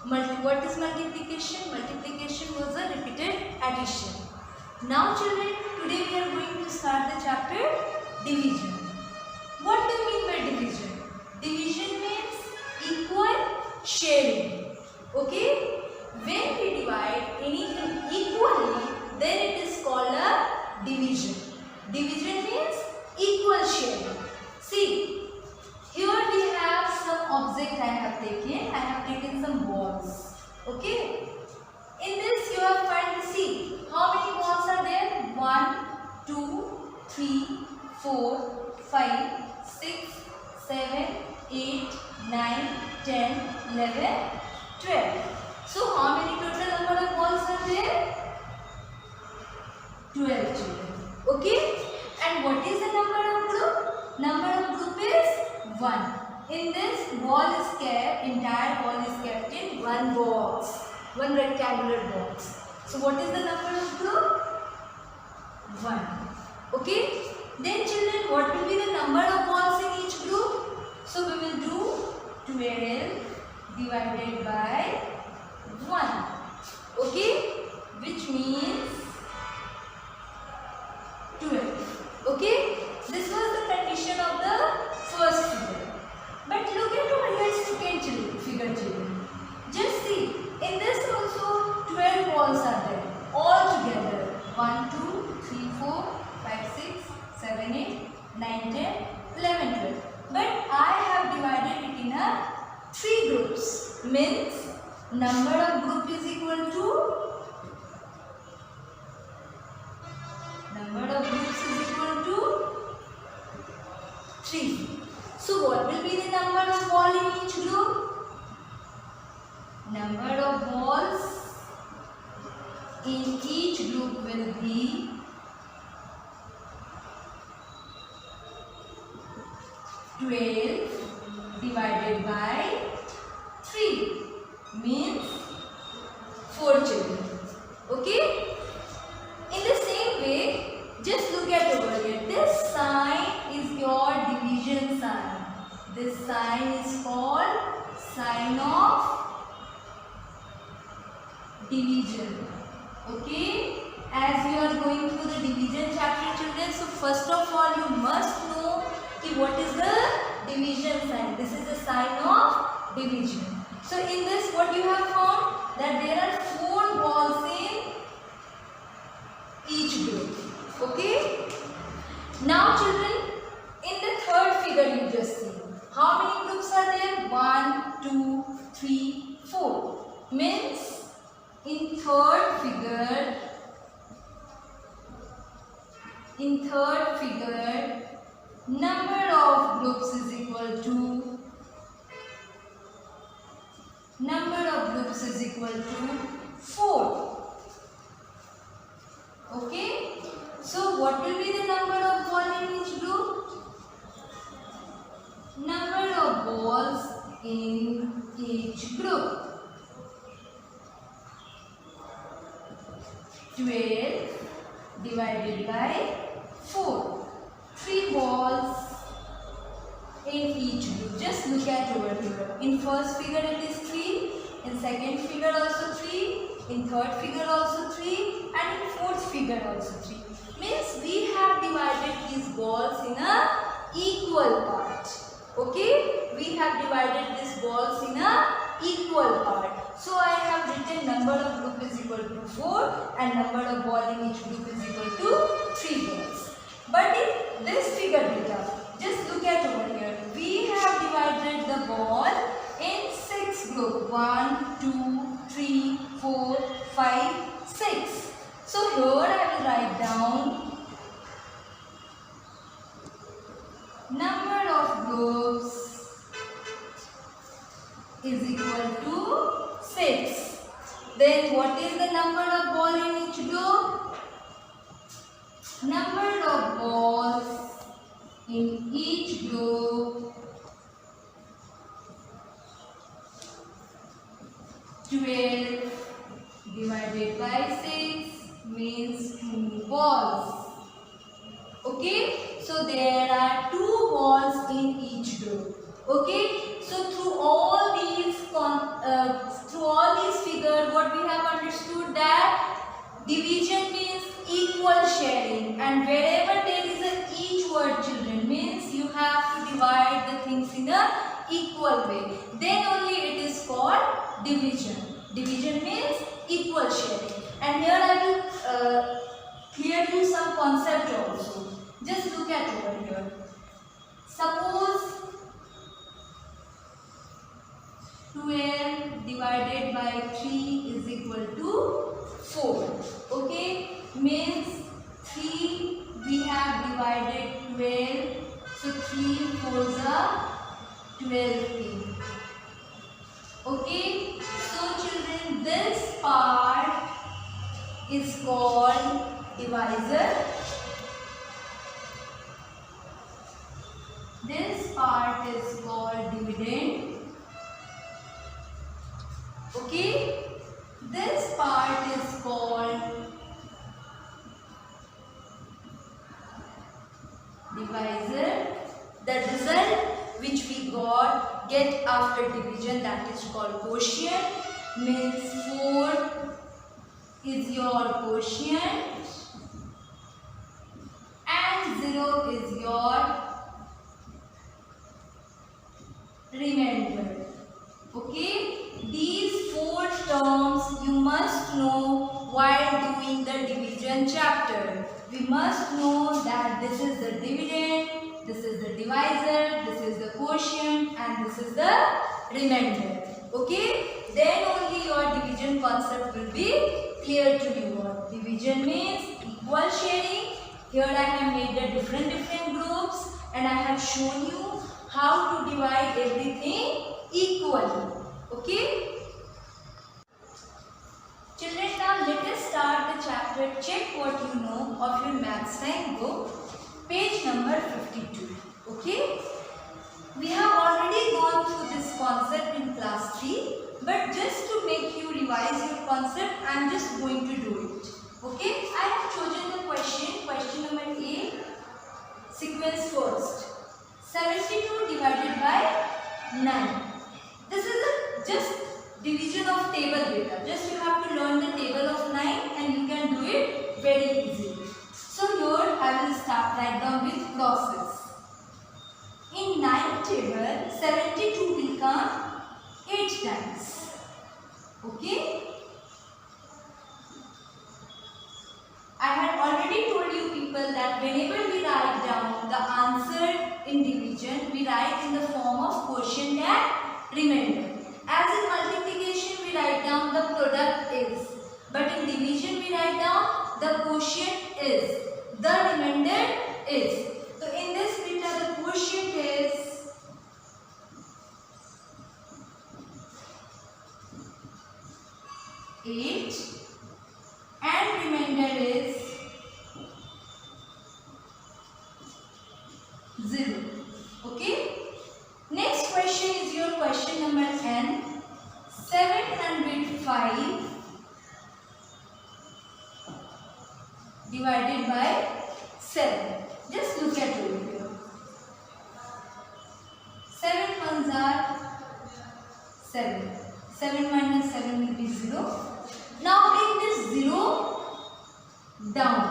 What is multiplication? Multiplication was a repeated addition. Now children, today we are going to start the chapter division. What do you mean by division? Division means equal sharing. Okay? When we divide anything equally, then it is called a division. Division means equal sharing. See, here we have some object I have taken. I have taken some balls. Okay? In this you have find the see. How many balls are there? 1, 2, 3, 4, 5, 6, 7, 8, 9, 10, 11, 12. So how many total number of balls are there? 12 children. Okay? And what is the number of group? Number of group is 1. In this ball is kept, entire ball is kept in one box, one rectangular box. So what is the number of group? 1. Okay? Then children, what will be the number of balls in each group? So we will do 12 divided by 1. Okay? Which means 12. Okay? This was the condition of the first figure. But look at over here second figure children. Just see, in this also 12 balls are there. All together. 1, 2, 3, 4, 5, 6, 7, 8, 9, 10, 11, 12. But I have divided it in a 3 groups. Means number of group is equal to number of groups is equal to 3. So what will be the number of ball in each group? Number of balls in each group will be 12 divided by 3 means 4 children. Okay? In the same way, just look at over here. This sign is your division sign. This sign is called sign of division. Okay? As you are going through the division chapter children, so first of all you must know what is the division sign. This is the sign of division. So in this what you have found? That there are 4 balls in each group. Okay? Now children, in the third figure you just see. How many groups are there? 1, 2, 3, 4. Means in third figure, number of groups is equal to 4. Okay? So what will be the number of balls in each group? Number of balls in each group. 12 divided by 4. 3 balls in each group. Just look at over here. In first figure it is 3. In second figure also 3. In third figure also 3. And in fourth figure also 3. Means we have divided these balls in a equal part. Okay? We have divided these balls in a equal part. So I have written number of group is equal to 4 and number of ball in each group is equal to 3 balls. But in this figure data, just look at over here. We have divided the ball in 6 groups. 1, 2, 3, 4, 5, 6. So here I will write down number of groups is equal to 6. Then what is the number of ball in each group? Number of balls in each group 12 divided by 6 means 2 balls. Okay, so there are 2 balls in each group. Okay, so through all division. Division means equal sharing. And here I will clear you some concept also. Just look at over here. Suppose 12 divided by 3 is equal to 4. Okay, means 3 we have divided 12. So 3 4s are 12. Okay, so children, this part is called divisor. This part is called dividend. Okay, this part is called divisor. The result which we get after division, that is called quotient. Means 4 is your quotient and 0 is your remainder. Okay, these 4 terms you must know while doing the division chapter. We must know that this is the dividend, this is the divisor, this is the quotient and this is the remainder. Okay, then only your division concept will be clear to you. What division means? Equal sharing. Here I have made the different groups and I have shown you how to divide everything equally. Okay. Children, now let us start the chapter. Check what you know of your maths time book. Page number 52. Okay. We have already gone through this concept in class 3. But just to make you revise your concept, I am just going to do it. Okay. I have chosen the question number A. Sequence first. 72 divided by 9. This is a just division of table data. Just you have to learn the table of 9 and you can do it very easily. So here I will start right down with process. In 9 table, 72 will come 8 times. Okay. I had already told you people that whenever we write down the answer in division, we write in the form of quotient and remainder. As in multiplication, we write down the product is. But in division, we write down the quotient is. The remainder is. So in this beta, the quotient is 8 and remainder is 0. Okay. Next question is your question number N. 705 divided by 7. Just look at over here. 7 ones are 7. 7 minus 7 will be 0. Now bring this 0 down.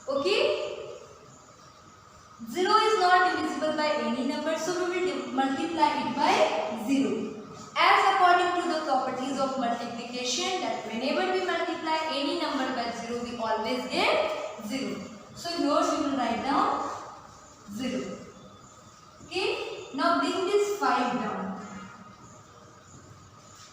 Okay. 0 is not divisible by any number, so we will multiply it by 0. As according to the properties of multiplication, that whenever we multiply any number by 0, we always get 0. So here we will write down 0. Okay. Now bring this 5 down.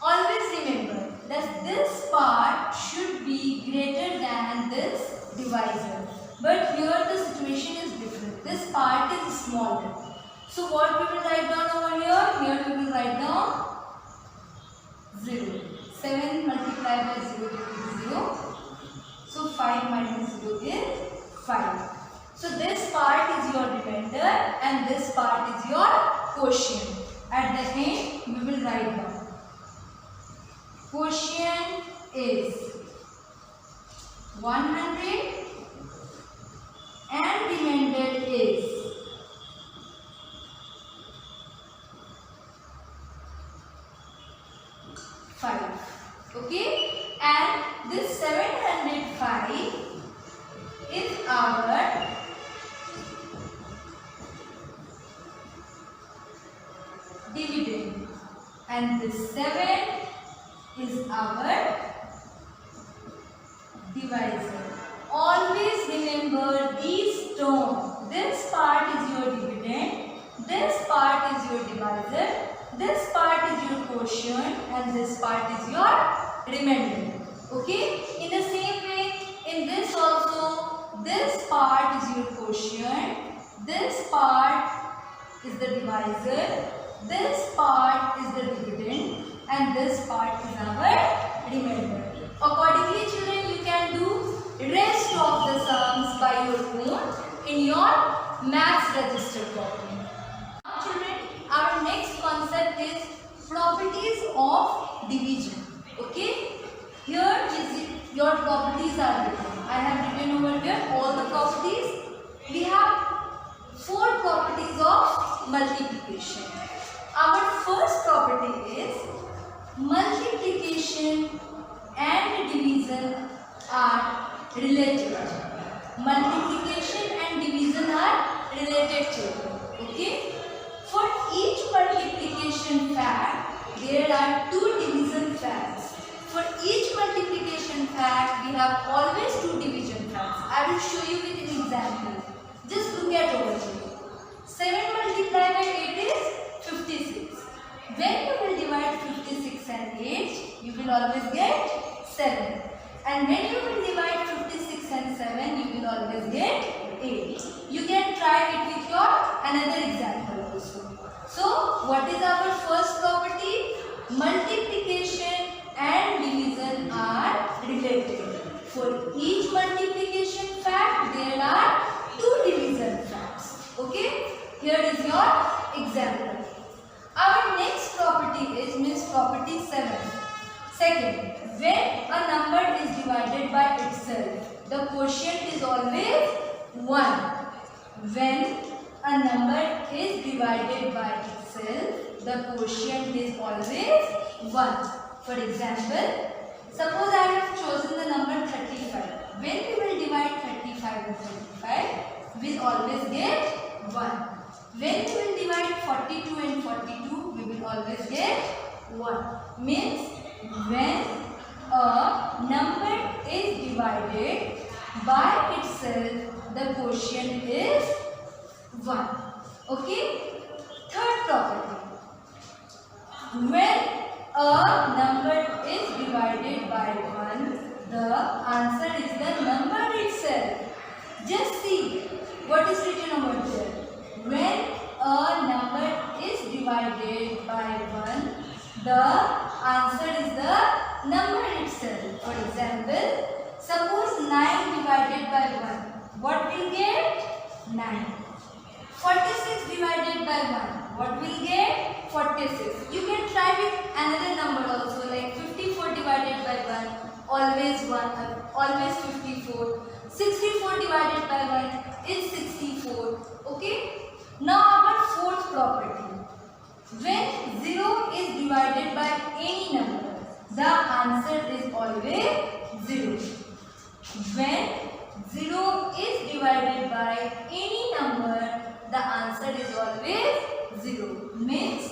Always remember that this part should be greater than this divisor. But here the situation is different. This part is smaller. So what we will write down over here? Here we will write down 0. 7 multiplied by 0 will be 0. So 5 minus 0 is 5. So this part is your remainder and this part is your quotient. At the end we will write down. Quotient is 100 and remainder is 5. Okay, and this 705 is our dividend, and this 7 is our divisor. Always remember these terms. This part is your dividend, this part is your divisor, this part is your quotient, and this part is your remainder. Okay? In the same way, in this also, this part is your quotient, this part is the divisor, this part is the dividend, and this part is our remainder. Accordingly, children, you can do rest of the sums by your own in your maths register copy. Now, children, our next concept is properties of division. Okay? Here is your properties are written. I have written over here all the properties. We have 4 properties of multiplication. Our first property is multiplication and division are related. Multiplication and division are related children. Okay? For each multiplication fact, there are 2 division facts. For each multiplication fact, we have always 2 division facts. I will show you with an example. Just look at over here. 7 multiplied by 8 is 56. When you will divide 56 and 8, you will always get 7. And when you will divide 56 and 7, you will always get 8. You can try it with your another example also. So, what is our first property? Multiplication and division are related. For each multiplication fact, there are 2 division facts. Okay? Here is your example. Our next property is property 7. Second, when a number is divided by itself, the quotient is always 1. When a number is divided by itself, the quotient is always 1. For example, suppose I have chosen the number 35. When we will divide 35 with 35, we will always get 1. When we will divide 42 and 42, we will always get 1. Means when a number is divided by itself, the quotient is 1. Okay? Third property. When a number is divided by 1, the answer is the number itself. Just see what is written over there. When a number is divided by 1, the answer is the number itself. For example, suppose 9 divided by 1. What will get? 9. 46 divided by 1. What will get? 46. You can try with another number also, like 54 divided by 1. Always 1. Always 54. 64 divided by 1 is 64. Okay? Now our fourth property. When 0 is divided by any number, the answer is always 0. When 0 is divided by any number, the answer is always 0. Means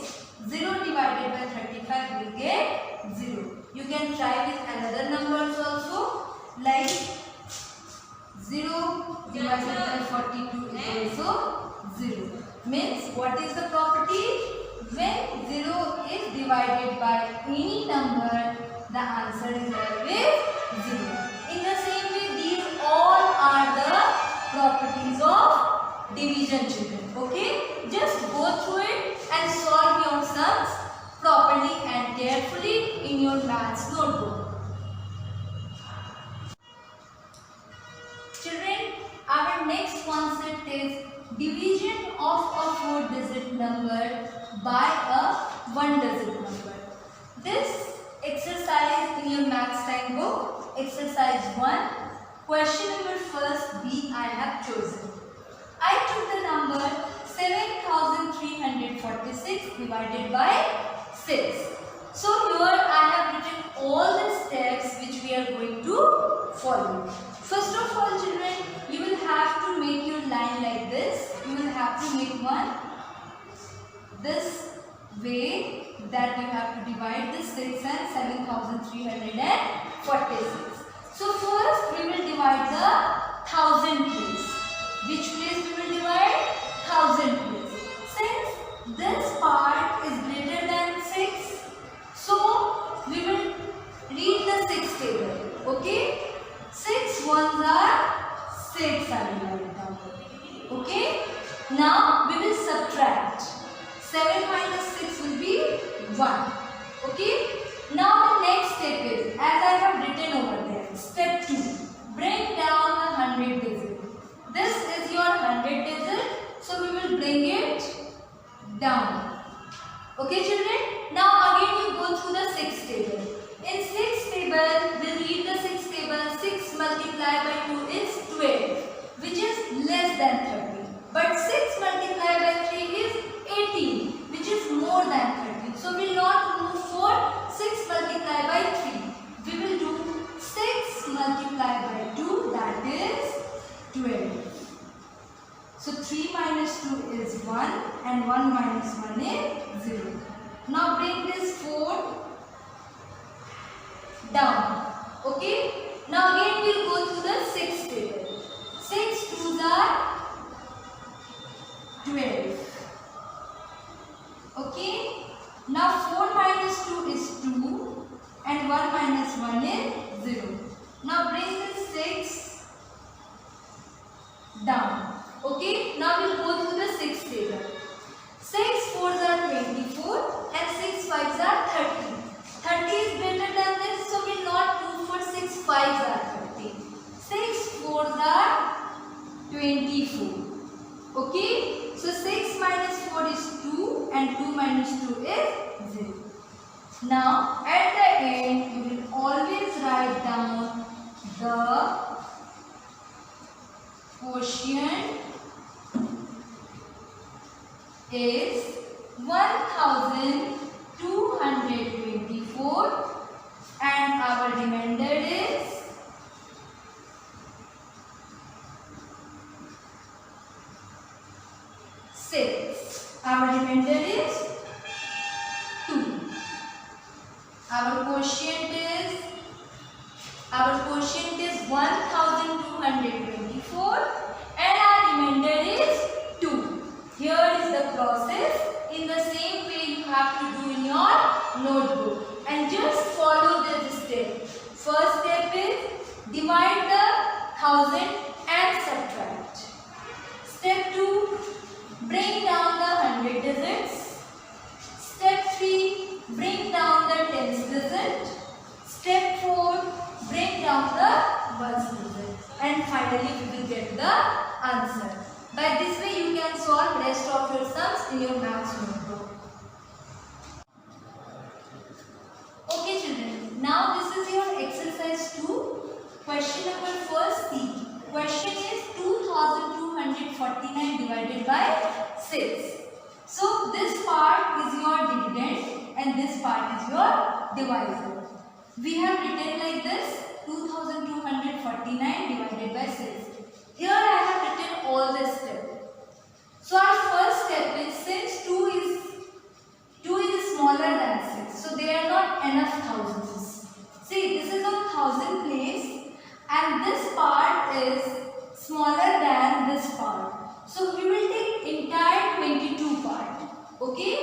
0 divided by 35 will get 0. You can try with another numbers also, like 0 divided by 42 is also 0. Means what is the property? When 0 is divided by any number, the answer is always 0. In the same way, these all are the properties of division, children. Okay? Just go through it and solve your sums properly and carefully in your maths notebook. Children, our next concept is division of a 4-digit number by a 1-digit number. This exercise in your maths time book, exercise 1, question number first B I have chosen. I took the number 7346 divided by 6. So here I have written all the steps which we are going to follow. First of all, children, you will have to make your line like this. You will have to make one this way, that you have to divide this 6 and 7346. So first we will divide the 1000 place. Which place we will divide? 1000 place. Since this part is greater than 6, so we will read the 6 table. Okay? 6 ones are 6 I will write down. Okay? Now we will subtract. 7 minus 6 will be 1. Okay? Now the next step is, as I have written over there, step 2. Bring down the 100 digit. This is your 100 digit. So we will bring it down. Okay children? Now again you go through the 6 table. In 6 table, we read the 6 table. 6 multiplied by 2 is 12, which is less than 30. But 6 multiplied by 3 is 18, which is more than 30. So we will not move for 6 multiplied by 3. We will do 6 multiplied by 2, that is 12. So 3 minus 2 is 1 and 1 minus 1 is 0. Now bring this 4 down. Okay? Now again we will go through the 6 table. 6 2s are 12. Okay? Now 4 minus 2 is 2 and 1 minus 1 is 0. Now bring this 6 down. Okay? Now we will go through the 6 table. 6 4s are 24 and 6 5s are 30. 30 is greater than this, so we will not move for 6 5s are 30. 6 4s are 24. Okay? So 6 minus 4 is 2 and 2 minus 2 is 0. Now at the end we will always write down the quotient is 1224 and our remainder is 6. Our remainder is 2. Our quotient is 1224 and our remainder is 2. Here is the process. In the same way you have to do in your notebook and just follow this step. First step is divide the 1000 and subtract. Step 2, bring down the 100 digits. Step 3, bring down the tens digit. Step 4, bring down the ones digit. And finally we will get the answer. By this way you can solve rest of your sums in your maths notebook. Okay children, now this is your exercise 2. Question number first C. Question is 2249 divided by 6. So this part is your dividend and this part is your divisor. We have written like this, 2249 divided by 6. Here I have written all the steps. So our first step is, since 2 is smaller than 6, so there are not enough thousands. See, this is a 1000 place and this part is smaller than this part. So we will take entire 22 part. Okay?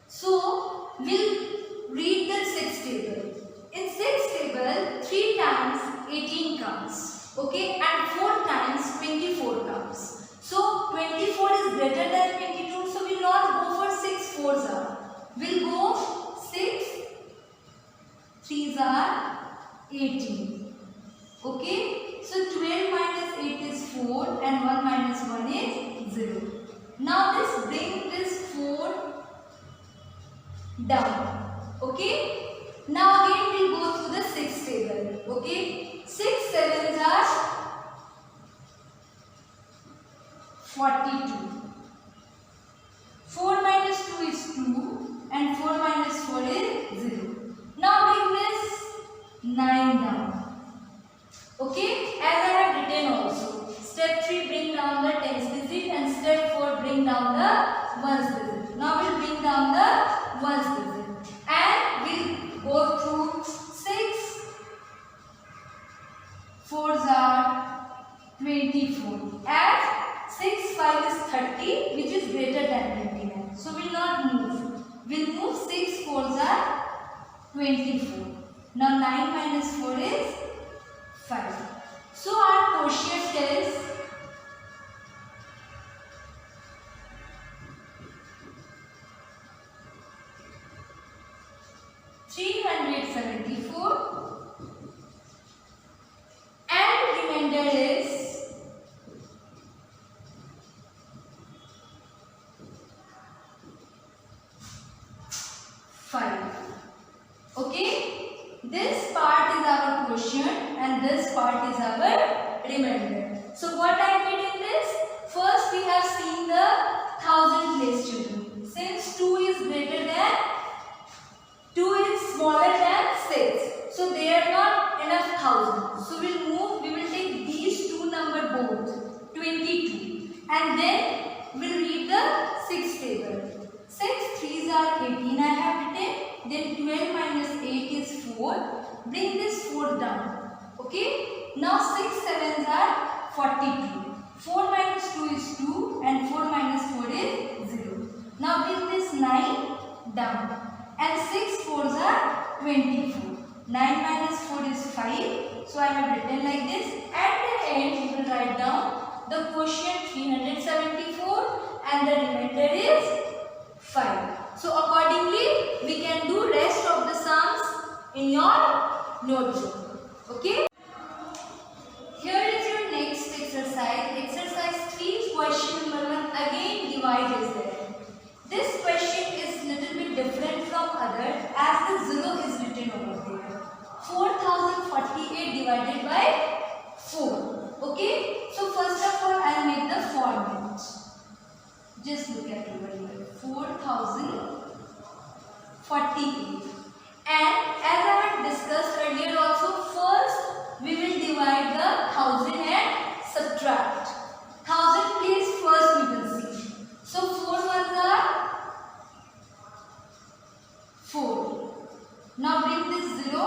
So we'll read the 6 table. In 6 table, 3 times 18 comes. Okay? And 4 times 24 comes. So 24 is greater than 22. So we will not go for 6 4s are. We'll go 6 3s are 18. Okay? So 12 minus 8 is 4 and 1 minus 1 is 0. Now bring this 4 down. Okay? Now again we'll go through the 6 table. Okay? 6 7s are 42. 4 minus 2 is 2 and 4 minus 4 is 0. Now bring this 9 down. Okay? As I have written also. Step 3, bring down the tens digit and step 4, bring down the ones digit. Now we'll bring down the ones digit. 24. Now 9 minus 4 is 5. So our quotient is 374 and remainder is 5. Okay, this part is our quotient and this part is our remainder. So what I did in this? First we have seen the 1000 place children. Since 2 is greater than 2 is smaller than 6. So they are not enough 1000. So we will take these two number both 22 and then we'll read the 6 table. 6 3s are 18 I have written. Then 12 minus 8 is 4. Bring this 4 down. Okay. Now 6 7s are 42. 4 minus 2 is 2 and 4 minus 4 is 0. Now bring this 9 down. And 6 4s are 24. 9 minus 4 is 5. So I have written like this. At the end we will write down the quotient 374 and the remainder is 5. So accordingly we can do rest of the sums in your notebook. Okay. Here is your next exercise. Exercise 3 question number 1. Again divide is there. This question is little bit different from others as the 0 is written over there. 4048 divided by 4. Okay. So first of all I will make the format. Just look at over here. 4048. And as I had discussed earlier also, first we will divide the 1000 and subtract. 1000 place first we will see. So 4 ones are 4. Now bring this 0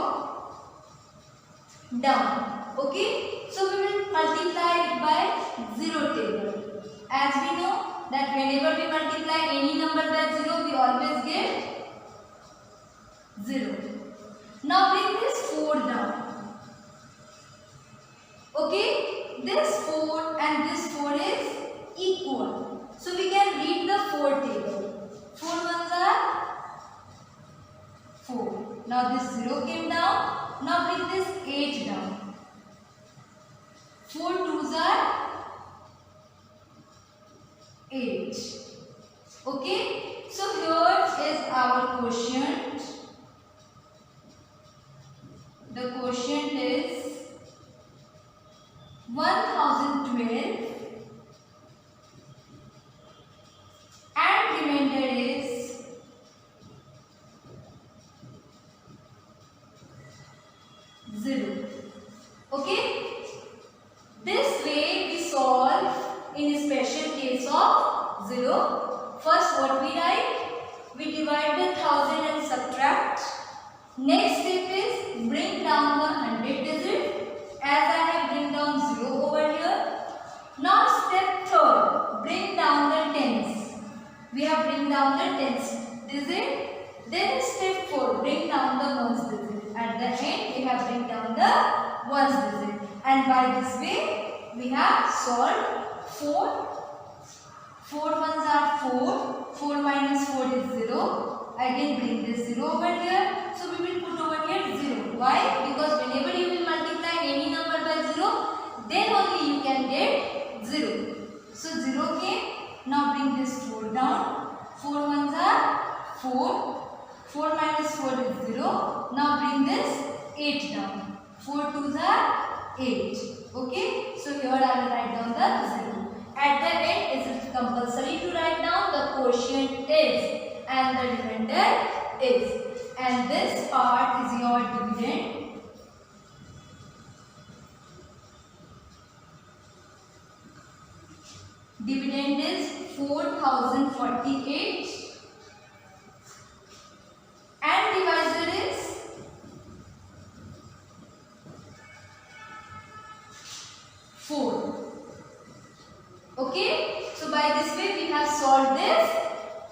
down. Okay. So we will multiply it by 0 table. As we know that whenever we multiply any number by 0, we always get 0. Now bring this 4 down. Okay. This 4 and this 4 is equal. So we can read the 4 table. 4 ones are 4. Now this 0 came down. Now bring this 8 down. 4 2s are 8. Okay. So here is our quotient. The quotient is 1012 and remainder is 0. Okay. This way we solve in a special case of 0. First what we write? We divide the 1000 and subtract. Next step is bring down the 100 digit as I have bring down 0 over here. Now step 3rd, bring down the tens. We have bring down the tens digit. Then step 4, bring down the ones digit. At the end we have bring down the ones digit. And by this way we have solved 4. 4 ones are 4. 4 minus 4 is 0. Again bring this 0 over here. So we will put over here 0. Why? Because whenever you will multiply any number by 0, then only you can get 0. So 0 came. Now bring this 4 down. 4 ones are 4. 4 minus 4 is 0. Now bring this 8 down. 4 2s are 8. Okay. So here I will write down the 0. At the end it is compulsory to write down the quotient is and the remainder is. And this part is your dividend. Dividend is 4048 and divisor is 4. Okay. So by this way we have solved this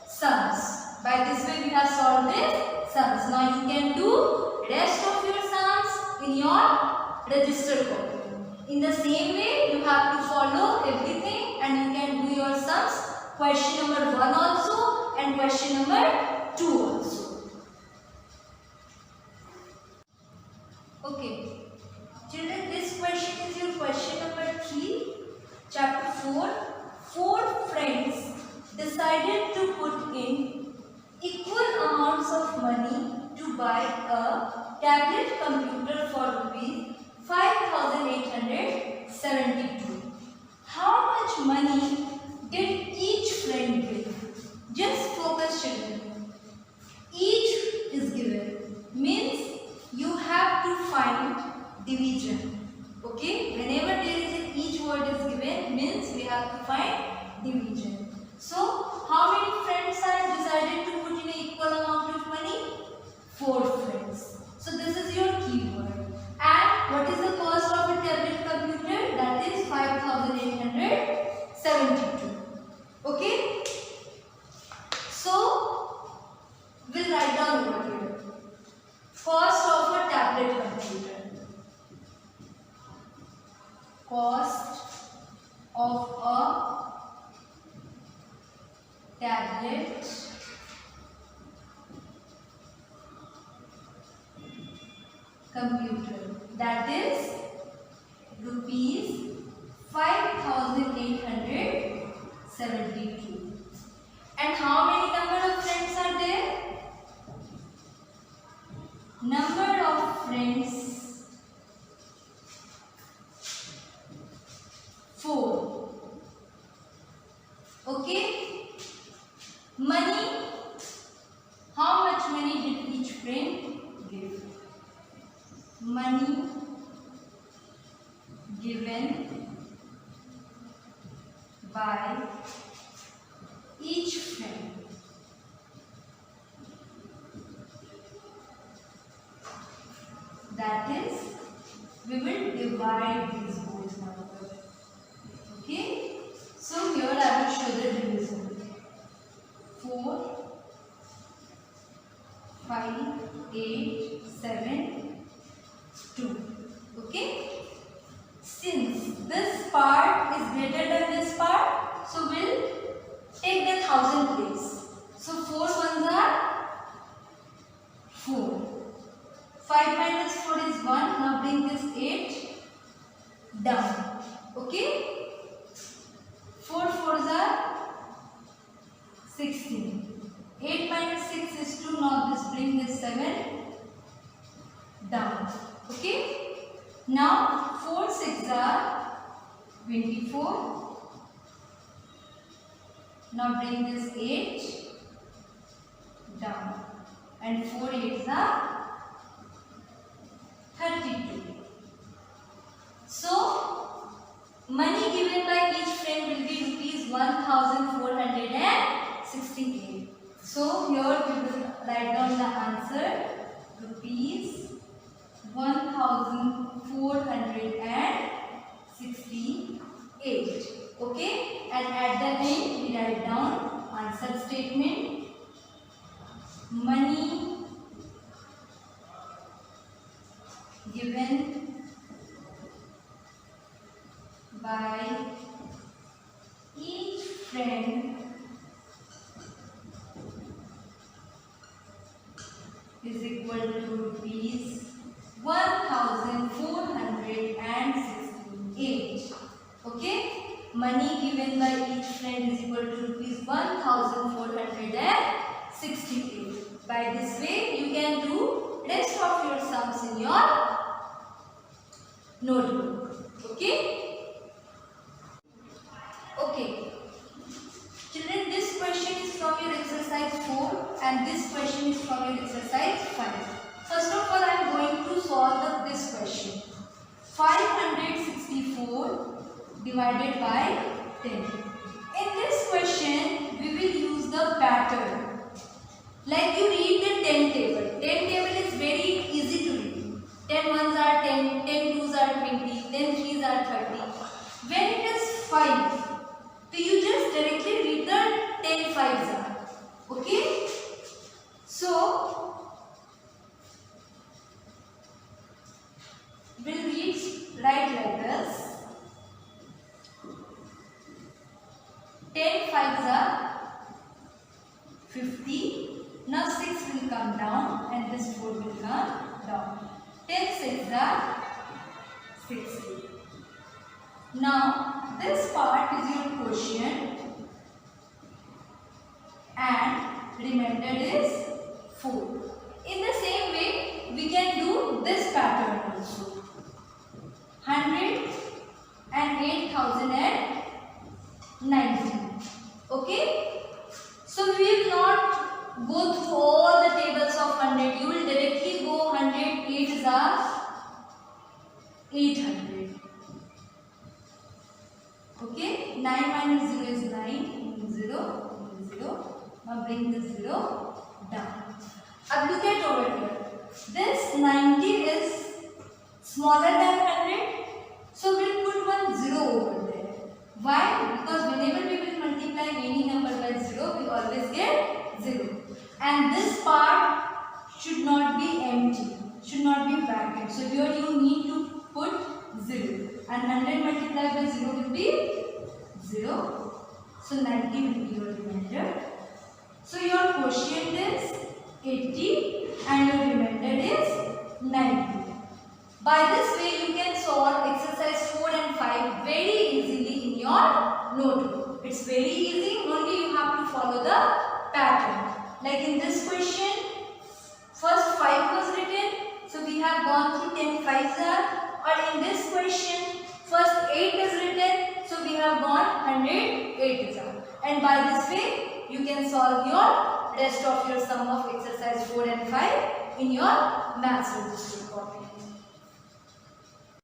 sums. By this way we have solved this sums. Now you can do your register copy. In the same way, you have to follow everything and you can do your sums. Question number 1 also and question number 2 also. Okay. Children, this question is your question number 3, chapter 4. 4 friends decided to put in equal amounts of money to buy a tablet computer for rupees 5,872. How much money did each friend give? Just focus, children. Each is given means you have to find division. Okay, whenever there is a each word is given means we have to find division. So how many friends are decided to put in an equal amount of money? 4 friends. So this is your keyword. And what is the cost of a tablet computer? That is 5,872. Okay. So we'll write down over here. Cost of a tablet computer. Cost of a tablet computer, that is rupees 5,872. And how many number of friends are there? Number of friends 4. Okay. Money. How much money did each friend give? Money given by each friend. That is, we will divide these both numbers. Okay. So here I will show the division. 4, 5, 8, 7, 2. Okay. Since this part is greater than this part, so we'll take the 1000 place. So 4 ones are 4. 5 minus 4 is 1. Now bring this 8 down. Okay. 4 fours are 16. 8 minus 6 is 2. Now this bring this 7 down. Okay. Now 4 6 are 24. Now bring this 8 down. And 4 8s are 32. So money given by each friend will be rupees 1,468. So here we will write down the answer, rupees 1,468. Okay, and at the end we write down answer statement. Money given by each friend is equal to rupees 1,468. Okay, money given by each friend is equal to rupees 1,468. By this way you can do rest of your sums in your notebook. Okay. Okay. Children, this question is from your exercise 4 and this question is from your exercise 5. First of all, I am going to solve this question. 564 divided by 10. In this question, we will use the pattern. Like you read the 10 table. 10 table is very easy to read. 10 ones are 10, 10 twos are 20, 10 threes are 30. When it is 5, so you just directly read the 10 fives are. Okay? So write like this. 10 5s are 50. Now 6 will come down and this 4 will come down. 10 6s are 60. Now this part is your quotient and remainder is 4. In the same way we can do this pattern also. 100 and 8090. Okay. So we will not go through all the tables of 100. You will directly go 100 8s are 800. Okay. 9 minus 0 is 9. 0. 0. Now bring the 0 down. Now look at over here. This 90 is smaller than 100. So we will put one 0 over there. Why? Because whenever we will multiply any number by 0, we always get 0. And this part should not be empty, should not be vacant. So here you need to put 0. And 100 multiplied by 0 will be 0. So 90 will be your remainder. So your quotient is 80 and your remainder is 90. By this way you can solve exercise 4 and 5 very easily in your notebook. It's very easy, only you have to follow the pattern. Like in this question, first 5 was written, so we have gone through 10 5s are. Or in this question, first 8 is written, so we have gone 100 8s are. And by this way, you can solve your rest of your sum of exercise 4 and 5 in your maths register copy.